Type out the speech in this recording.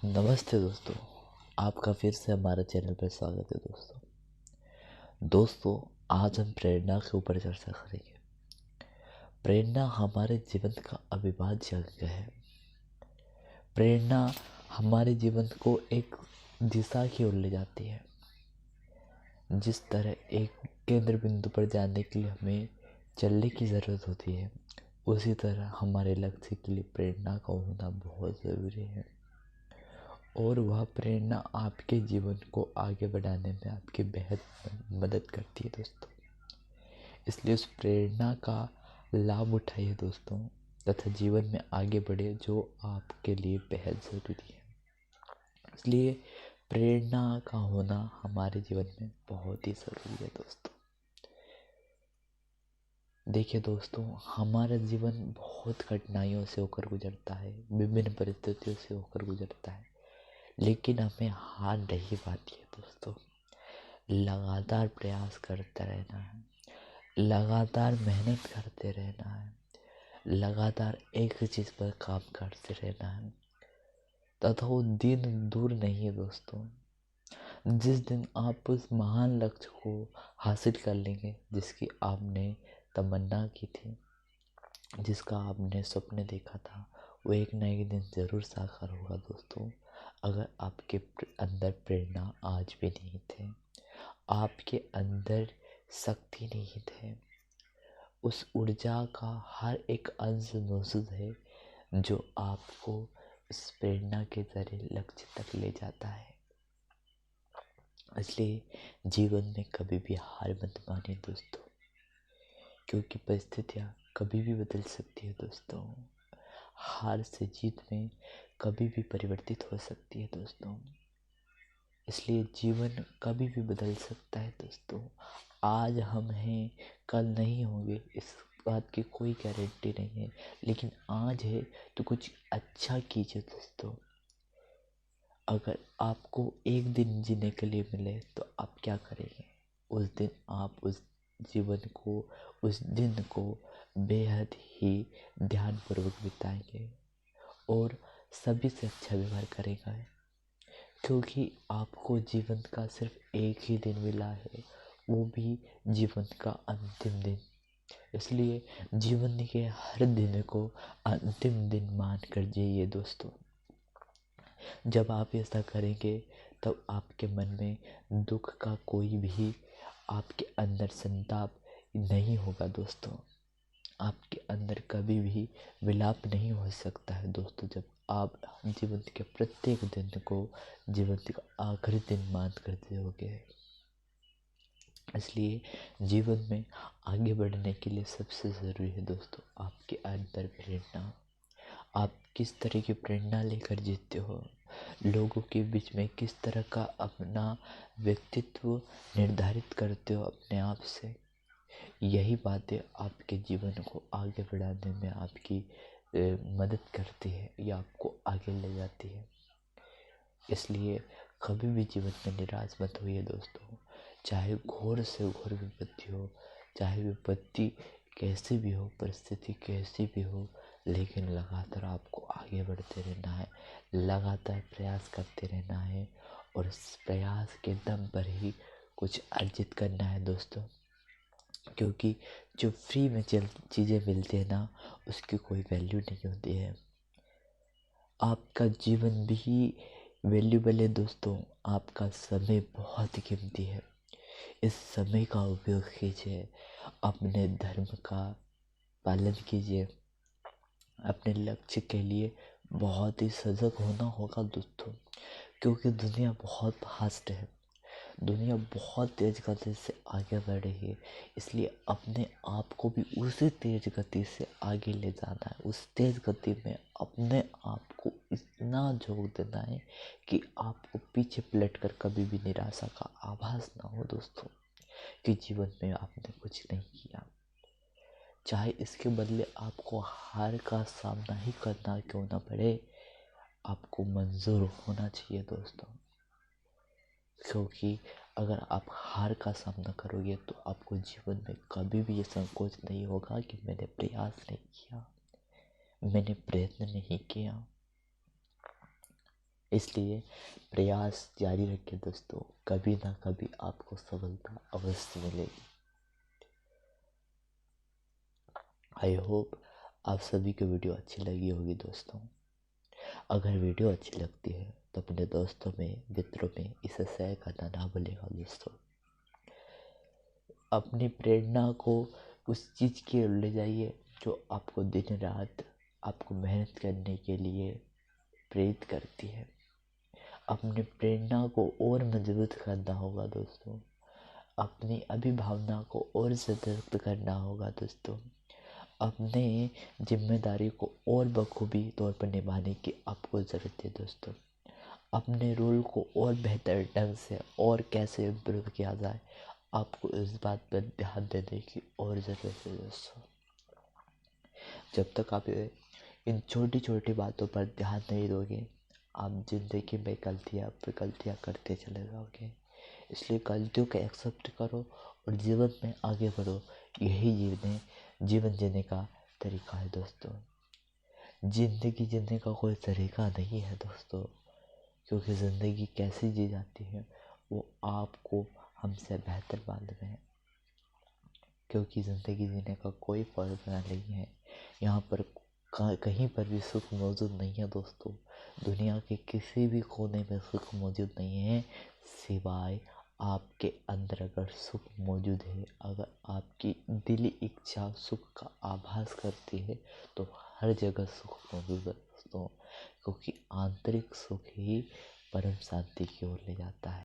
नमस्ते दोस्तों। आपका फिर से हमारे चैनल पर स्वागत है दोस्तों। आज हम प्रेरणा के ऊपर चर्चा करेंगे। प्रेरणा हमारे जीवन का अविभाज्य अंग है। प्रेरणा हमारे जीवन को एक दिशा की ओर ले जाती है। जिस तरह एक केंद्र बिंदु पर जाने के लिए हमें चलने की ज़रूरत होती है, उसी तरह हमारे लक्ष्य के लिए प्रेरणा का होना बहुत ज़रूरी है। और वह प्रेरणा आपके जीवन को आगे बढ़ाने में आपकी बेहद मदद करती है दोस्तों। इसलिए उस प्रेरणा का लाभ उठाइए दोस्तों, तथा जीवन में आगे बढ़े, जो आपके लिए बेहद ज़रूरी है। इसलिए प्रेरणा का होना हमारे जीवन में बहुत ही ज़रूरी है दोस्तों। देखिए दोस्तों, हमारा जीवन बहुत कठिनाइयों से होकर गुजरता है, विभिन्न परिस्थितियों से होकर गुजरता है, लेकिन हमें हार नहीं पाती है दोस्तों। लगातार प्रयास करते रहना है, लगातार मेहनत करते रहना है, लगातार एक ही चीज़ पर काम करते रहना है, तथा वो दिन दूर नहीं है दोस्तों। जिस दिन आप उस महान लक्ष्य को हासिल कर लेंगे जिसकी आपने तमन्ना की थी, जिसका आपने सपने देखा था, वो एक न एक दिन ज़रूर साकार होगा दोस्तों। अगर आपके अंदर प्रेरणा आज भी नहीं थे, आपके अंदर शक्ति नहीं थे, उस ऊर्जा का हर एक अंश मौजूद है जो आपको इस प्रेरणा के जरिए लक्ष्य तक ले जाता है। इसलिए जीवन में कभी भी हार मत मानिए दोस्तों, क्योंकि परिस्थितियाँ कभी भी बदल सकती है दोस्तों। हार से जीत में कभी भी परिवर्तित हो सकती है दोस्तों। इसलिए जीवन कभी भी बदल सकता है दोस्तों। आज हम हैं, कल नहीं होंगे, इस बात की कोई गारंटी नहीं है, लेकिन आज है तो कुछ अच्छा कीजिए दोस्तों। अगर आपको एक दिन जीने के लिए मिले तो आप क्या करेंगे? उस दिन आप उस जीवन को, उस दिन को बेहद ही ध्यानपूर्वक बिताएंगे और सभी से अच्छा व्यवहार करेंगे, क्योंकि आपको जीवन का सिर्फ एक ही दिन मिला है, वो भी जीवन का अंतिम दिन। इसलिए जीवन के हर दिन को अंतिम दिन मान कर जिए दोस्तों। जब आप ऐसा करेंगे तब आपके मन में दुख का कोई भी, आपके अंदर संताप नहीं होगा दोस्तों। आपके अंदर कभी भी विलाप नहीं हो सकता है दोस्तों, जब आप जीवन के प्रत्येक दिन को जीवन का आखिरी दिन मान कर जियोगे। इसलिए जीवन में आगे बढ़ने के लिए सबसे ज़रूरी है दोस्तों आपके अंदर प्रेरणा। आप किस तरह की प्रेरणा लेकर जीते हो, लोगों के बीच में किस तरह का अपना व्यक्तित्व निर्धारित करते हो अपने आप से, यही बातें आपके जीवन को आगे बढ़ाने में आपकी मदद करती है या आपको आगे ले जाती है। इसलिए कभी भी जीवन में निराश मत होइए दोस्तों। चाहे घोर से घोर विपत्ति हो, चाहे विपत्ति कैसी भी हो, परिस्थिति कैसी भी हो, लेकिन लगातार आपको आगे बढ़ते रहना है, लगातार प्रयास करते रहना है, और इस प्रयास के दम पर ही कुछ अर्जित करना है दोस्तों। क्योंकि जो फ्री में चीज़ें मिलती है ना, उसकी कोई वैल्यू नहीं होती है। आपका जीवन भी वैल्यूबल है दोस्तों। आपका समय बहुत कीमती है। इस समय का उपयोग कीजिए, अपने धर्म का पालन कीजिए, अपने लक्ष्य के लिए बहुत ही सजग होना होगा दोस्तों। क्योंकि दुनिया बहुत फास्ट है, दुनिया बहुत तेज़ गति से आगे बढ़ रही है। इसलिए अपने आप को भी उसी तेज़ गति से आगे ले जाना है। उस तेज़ गति में अपने आप को इतना झोंक देना है कि आपको पीछे पलट कर कभी भी निराशा का आभास ना हो दोस्तों, कि जीवन में आपने कुछ नहीं किया। चाहे इसके बदले आपको हार का सामना ही करना क्यों ना पड़े, आपको मंजूर होना चाहिए दोस्तों। क्योंकि अगर आप हार का सामना करोगे तो आपको जीवन में कभी भी ये संकोच नहीं होगा कि मैंने प्रयास नहीं किया, मैंने प्रयत्न नहीं किया। इसलिए प्रयास जारी रखें दोस्तों, कभी ना कभी आपको सफलता अवश्य मिलेगी। आई होप आप सभी को वीडियो अच्छी लगी होगी दोस्तों। अगर वीडियो अच्छी लगती है तो अपने दोस्तों में, मित्रों में इसे शेयर करना ना भूलिएगा दोस्तों। अपनी प्रेरणा को उस चीज़ की ओर ले जाइए जो आपको दिन रात आपको मेहनत करने के लिए प्रेरित करती है। अपनी प्रेरणा को और मजबूत करना होगा दोस्तों, अपनी अभिभावना को और सशक्त करना होगा दोस्तों, अपने जिम्मेदारी को और बखूबी तौर पर निभाने की आपको ज़रूरत है दोस्तों। अपने रोल को और बेहतर ढंग से और कैसे इम्प्रूव किया जाए, आपको इस बात पर ध्यान देने की और ज़रूरत है दोस्तों। जब तक आप इन छोटी छोटी बातों पर ध्यान नहीं दोगे, आप ज़िंदगी में गलतियाँ पर गलतियाँ करते चले जाओगे। इसलिए गलतियों को एक्सेप्ट करो और जीवन में आगे बढ़ो। यही जीवन जीने का तरीका है दोस्तों। ज़िंदगी जीने का कोई तरीका नहीं है दोस्तों, क्योंकि ज़िंदगी कैसी जी जाती है वो आपको हमसे बेहतर मालूम है। क्योंकि ज़िंदगी जीने का कोई फॉर्मूला नहीं है। यहाँ पर कहीं पर भी सुख मौजूद नहीं है दोस्तों। दुनिया के किसी भी कोने में सुख मौजूद नहीं है, सिवाय आपके अंदर अगर सुख मौजूद है, अगर आपकी दिली इच्छा सुख का आभास करती है, तो हर जगह सुख मौजूद है दोस्तों। क्योंकि आंतरिक सुख ही परम शांति की ओर ले जाता है।